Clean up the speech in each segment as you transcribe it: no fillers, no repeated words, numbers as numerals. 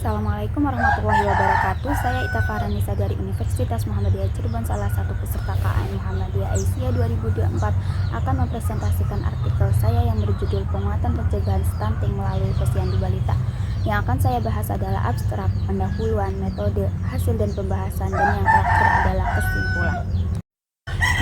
Assalamualaikum warahmatullahi wabarakatuh. Saya Ita Faranisa dari Universitas Muhammadiyah Cirebon, salah satu peserta KM Muhammadiyah Aisyah 2024 akan mempresentasikan artikel saya yang berjudul Penguatan Pencegahan Stunting Melalui Posyandu Balita. Yang akan saya bahas adalah abstrak, pendahuluan, metode, hasil dan pembahasan, dan yang terakhir adalah kesimpulan.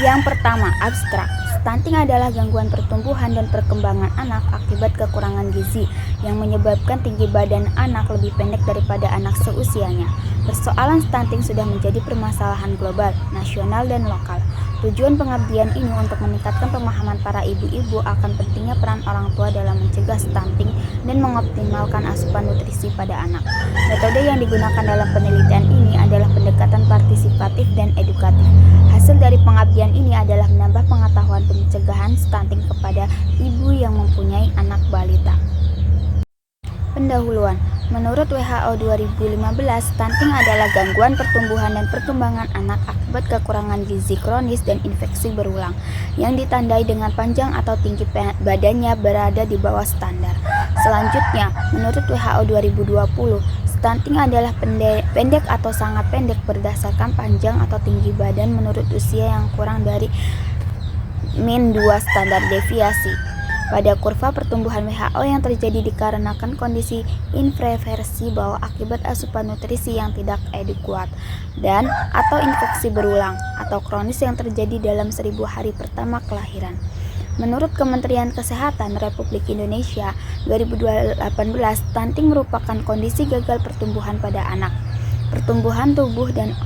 Yang pertama, abstrak. Stunting adalah gangguan pertumbuhan dan perkembangan anak akibat kekurangan gizi yang menyebabkan tinggi badan anak lebih pendek daripada anak seusianya. Persoalan stunting sudah menjadi permasalahan global, nasional, dan lokal. Tujuan pengabdian ini untuk meningkatkan pemahaman para ibu-ibu akan pentingnya peran orang tua dalam mencegah stunting dan mengoptimalkan asupan nutrisi pada anak. Metode yang digunakan dalam penelitian ini adalah pendekatan partisipatif dan edukatif. Hasil dari pengabdian ini adalah menambah pengetahuan pencegahan stunting kepada ibu yang mempunyai anak balita. Pendahuluan. Menurut WHO 2015, stunting adalah gangguan pertumbuhan dan perkembangan anak akibat kekurangan gizi kronis dan infeksi berulang yang ditandai dengan panjang atau tinggi badannya berada di bawah standar. Selanjutnya, menurut WHO 2020, stunting adalah pendek atau sangat pendek berdasarkan panjang atau tinggi badan menurut usia yang kurang dari min 2 standar deviasi. Pada kurva pertumbuhan WHO yang terjadi dikarenakan kondisi inversi bawah akibat asupan nutrisi yang tidak adekuat dan atau infeksi berulang atau kronis yang terjadi dalam 1000 hari pertama kelahiran. Menurut Kementerian Kesehatan Republik Indonesia 2018, stunting merupakan kondisi gagal pertumbuhan pada anak, pertumbuhan tubuh dan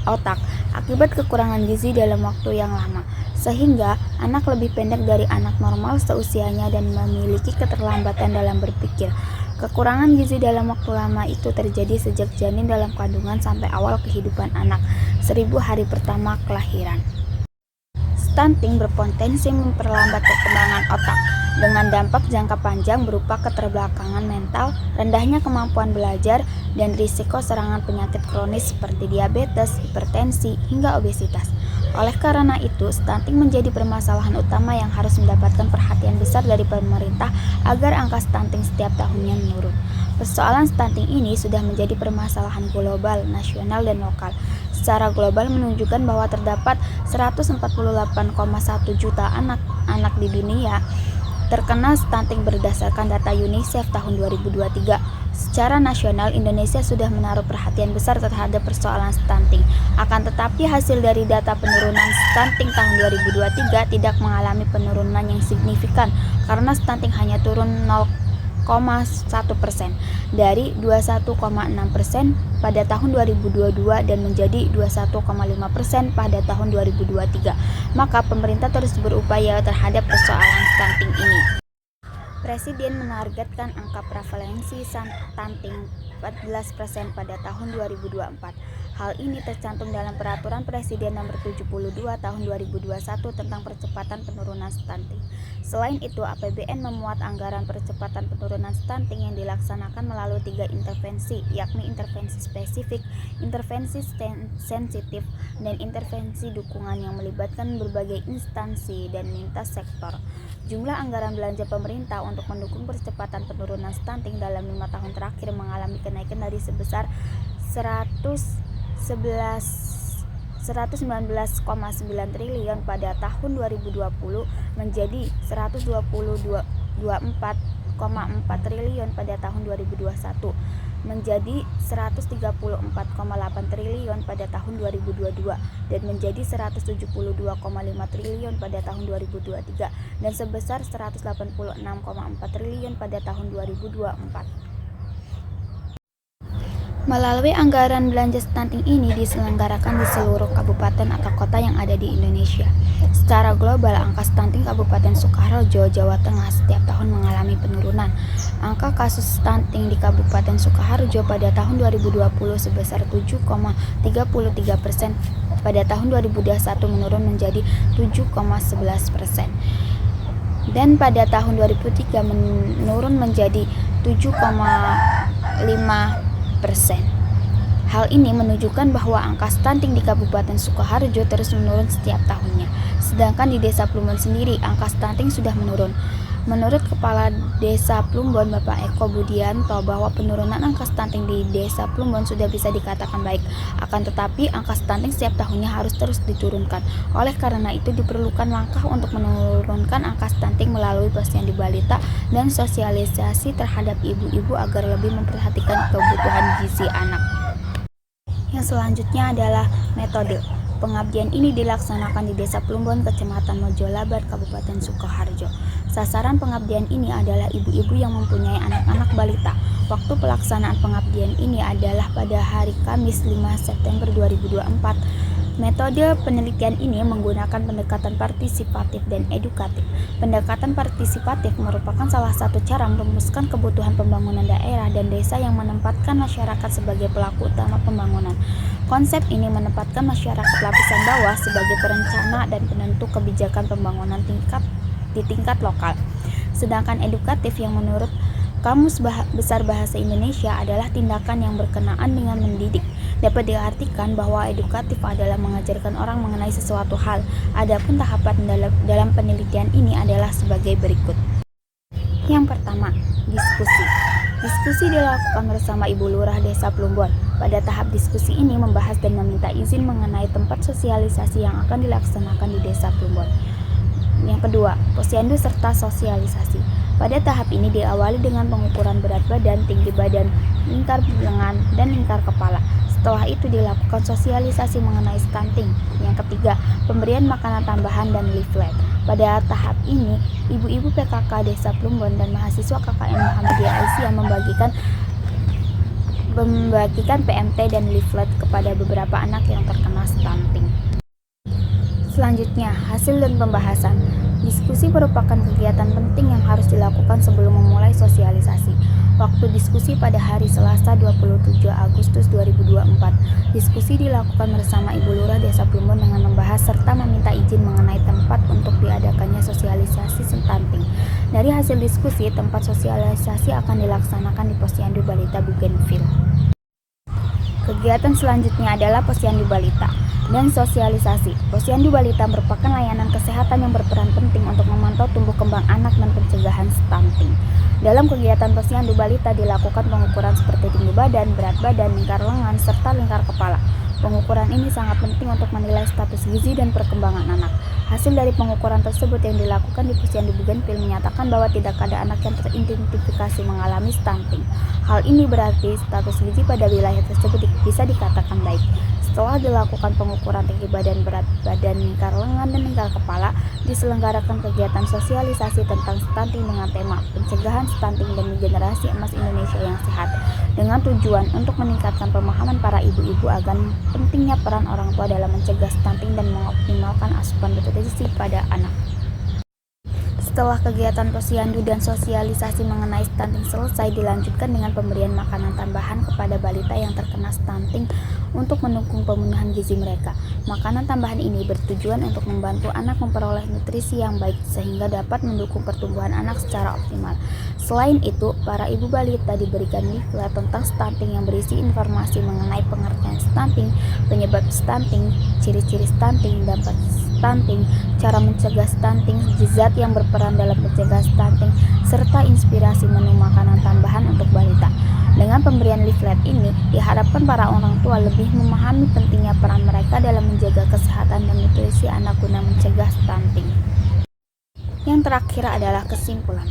otak akibat kekurangan gizi dalam waktu yang lama, sehingga anak lebih pendek dari anak normal seusianya dan memiliki keterlambatan dalam berpikir. Kekurangan gizi dalam waktu lama itu terjadi sejak janin dalam kandungan sampai awal kehidupan anak, 1000 hari pertama kelahiran. Stunting berpotensi memperlambat perkembangan otak dengan dampak jangka panjang berupa keterbelakangan mental, rendahnya kemampuan belajar, dan risiko serangan penyakit kronis seperti diabetes, hipertensi, hingga obesitas. Oleh karena itu, stunting menjadi permasalahan utama yang harus mendapatkan perhatian besar dari pemerintah agar angka stunting setiap tahunnya menurun. Persoalan stunting ini sudah menjadi permasalahan global, nasional, dan lokal. Secara global menunjukkan bahwa terdapat 148,1 juta anak-anak di dunia terkena stunting berdasarkan data UNICEF tahun 2023. Secara nasional, Indonesia sudah menaruh perhatian besar terhadap persoalan stunting. Akan tetapi, hasil dari data penurunan stunting tahun 2023 tidak mengalami penurunan yang signifikan karena stunting hanya turun 0,1% dari 21,6% pada tahun 2022 dan menjadi 21,5% pada tahun 2023. Maka pemerintah terus berupaya terhadap persoalan stunting ini. Presiden menargetkan angka prevalensi stunting 14% pada tahun 2024. Hal ini tercantum dalam Peraturan Presiden Nomor 72 Tahun 2021 tentang percepatan penurunan stunting. Selain itu, APBN memuat anggaran percepatan penurunan stunting yang dilaksanakan melalui 3 intervensi, yakni intervensi spesifik, intervensi sensitif, dan intervensi dukungan yang melibatkan berbagai instansi dan lintas sektor. Jumlah anggaran belanja pemerintah untuk mendukung percepatan penurunan stunting dalam 5 tahun terakhir mengalami kenaikan dari sebesar 119,9 triliun pada tahun 2020 menjadi 124,4 triliun pada tahun 2021, menjadi 134,8 triliun pada tahun 2022 dan menjadi 172,5 triliun pada tahun 2023 dan sebesar 186,4 triliun pada tahun 2024. Melalui anggaran belanja stunting ini diselenggarakan di seluruh kabupaten atau kota yang ada di Indonesia. Secara global, angka stunting Kabupaten Sukoharjo, Jawa Tengah setiap tahun mengalami penurunan. Angka kasus stunting di Kabupaten Sukoharjo pada tahun 2020 sebesar 7,33%, pada tahun 2021 menurun menjadi 7,11%. Dan pada tahun 2003 menurun menjadi 7,5%. Hal ini menunjukkan bahwa angka stunting di Kabupaten Sukoharjo terus menurun setiap tahunnya. Sedangkan di Desa Plumbon sendiri, angka stunting sudah menurun. Menurut Kepala Desa Plumbon Bapak Eko Budianto bahwa penurunan angka stunting di Desa Plumbon sudah bisa dikatakan baik. Akan tetapi angka stunting setiap tahunnya harus terus diturunkan. Oleh karena itu diperlukan langkah untuk menurunkan angka stunting melalui posyandu balita dan sosialisasi terhadap ibu-ibu agar lebih memperhatikan kebutuhan gizi anak. Yang selanjutnya adalah metode. Pengabdian ini dilaksanakan di Desa Plumbon, Kecamatan Mojolabar, Kabupaten Sukoharjo. Sasaran pengabdian ini adalah ibu-ibu yang mempunyai anak-anak balita. Waktu pelaksanaan pengabdian ini adalah pada hari Kamis 5 September 2024. Metode penelitian ini menggunakan pendekatan partisipatif dan edukatif. Pendekatan partisipatif merupakan salah satu cara merumuskan kebutuhan pembangunan daerah dan desa yang menempatkan masyarakat sebagai pelaku utama pembangunan. Konsep ini menempatkan masyarakat lapisan bawah sebagai perencana dan penentu kebijakan pembangunan di tingkat lokal. Sedangkan edukatif yang menurut Kamus Besar Bahasa Indonesia adalah tindakan yang berkenaan dengan mendidik. Dapat diartikan bahwa edukatif adalah mengajarkan orang mengenai sesuatu hal. Adapun tahapan dalam penelitian ini adalah sebagai berikut. Yang pertama, diskusi. Diskusi dilakukan bersama Ibu Lurah Desa Plumbon. Pada tahap diskusi ini membahas dan meminta izin mengenai tempat sosialisasi yang akan dilaksanakan di Desa Plumbon. Yang kedua, posyandu serta sosialisasi. Pada tahap ini diawali dengan pengukuran berat badan, tinggi badan, lingkar lengan, dan lingkar kepala. Setelah itu dilakukan sosialisasi mengenai stunting. Yang ketiga, pemberian makanan tambahan dan leaflet. Pada tahap ini, ibu-ibu PKK Desa Plumbon dan mahasiswa KKN Muhammadiyah Aisyah membagikan PMT dan leaflet kepada beberapa anak yang terkena stunting. Selanjutnya, hasil dan pembahasan. Diskusi merupakan kegiatan penting yang harus dilakukan sebelum memulai sosialisasi. Waktu diskusi pada hari Selasa 27 Agustus 2024. Diskusi dilakukan bersama Ibu Lurah Desa Plumbon dengan membahas serta meminta izin mengenai tempat untuk diadakannya sosialisasi stunting. Dari hasil diskusi, tempat sosialisasi akan dilaksanakan di Posyandu Balita Bougainville. Kegiatan selanjutnya adalah posyandu balita dan sosialisasi. Posyandu balita merupakan layanan kesehatan yang berperan penting untuk memantau tumbuh kembang anak dan pencegahan stunting. Dalam kegiatan posyandu balita dilakukan pengukuran seperti tinggi badan, berat badan, lingkar lengan, serta lingkar kepala. Pengukuran ini sangat penting untuk menilai status gizi dan perkembangan anak. Hasil dari pengukuran tersebut yang dilakukan di Posyandu Bougainville menyatakan bahwa tidak ada anak yang teridentifikasi mengalami stunting. Hal ini berarti status gizi pada wilayah tersebut bisa dikatakan baik. Setelah dilakukan pengukuran tinggi badan, berat badan, lingkar lengan, dan lingkar kepala, diselenggarakan kegiatan sosialisasi tentang stunting dengan tema pencegahan stunting demi generasi emas Indonesia yang sehat, dengan tujuan untuk meningkatkan pemahaman para ibu-ibu akan pentingnya peran orang tua dalam mencegah stunting dan mengoptimalkan asupan nutrisi pada anak. Setelah kegiatan posyandu dan sosialisasi mengenai stunting selesai, dilanjutkan dengan pemberian makanan tambahan kepada balita yang terkena stunting untuk mendukung pemenuhan gizi mereka. Makanan tambahan ini bertujuan untuk membantu anak memperoleh nutrisi yang baik sehingga dapat mendukung pertumbuhan anak secara optimal. Selain itu, para ibu balita diberikan leaflet tentang stunting yang berisi informasi mengenai pengertian stunting, penyebab stunting, ciri-ciri stunting, dampak stunting, cara mencegah stunting, zat yang berperan dalam mencegah stunting, serta inspirasi menu makanan tambahan untuk balita. Dengan pemberian leaflet ini, diharapkan para orang tua lebih memahami pentingnya peran mereka dalam menjaga kesehatan dan nutrisi anak guna mencegah stunting. Yang terakhir adalah kesimpulan.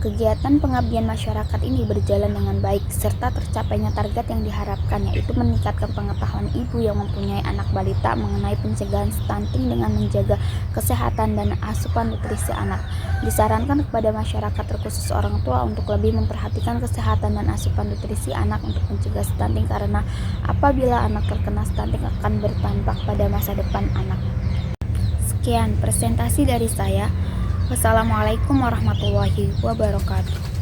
Kegiatan pengabdian masyarakat ini berjalan dengan baik serta tercapainya target yang diharapkan, yaitu meningkatkan pengetahuan ibu yang mempunyai anak balita mengenai pencegahan stunting dengan menjaga kesehatan dan asupan nutrisi anak. Disarankan kepada masyarakat terkhusus orang tua untuk lebih memperhatikan kesehatan dan asupan nutrisi anak untuk mencegah stunting karena apabila anak terkena stunting akan berdampak pada masa depan anak. Sekian presentasi dari saya. Wassalamualaikum warahmatullahi wabarakatuh.